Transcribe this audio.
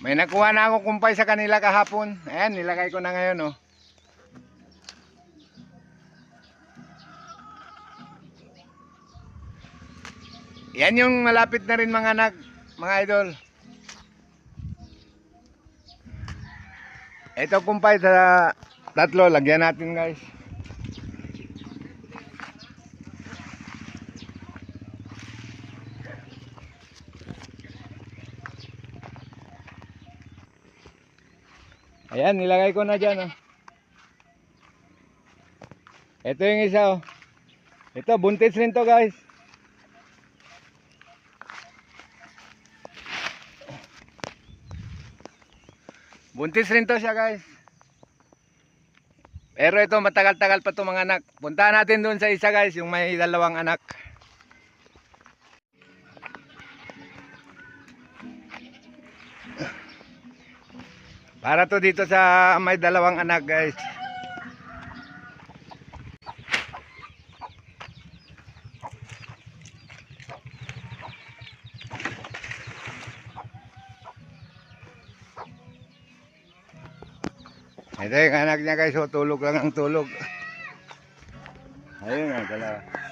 May nakuha na ako kumpay sa kanila kahapon. Ayan, nilagay ko na ngayon, oh. Yan yung malapit na rin mga anak, mga idol. Ito kumpay sa tatlo, lagyan natin guys. Ayan, nilagay ko na dyan, oh. Ito yung isa, oh. Ito, buntis rin to guys. Buntis rin to siya guys. Pero ito matagal-tagal pa to mga anak. Puntahan natin doon sa isa guys, yung may dalawang anak. Para to dito sa may dalawang anak guys. Ito yung anak niya guys, oh, tulog lang ang tulog. Ayun nga, dalawa.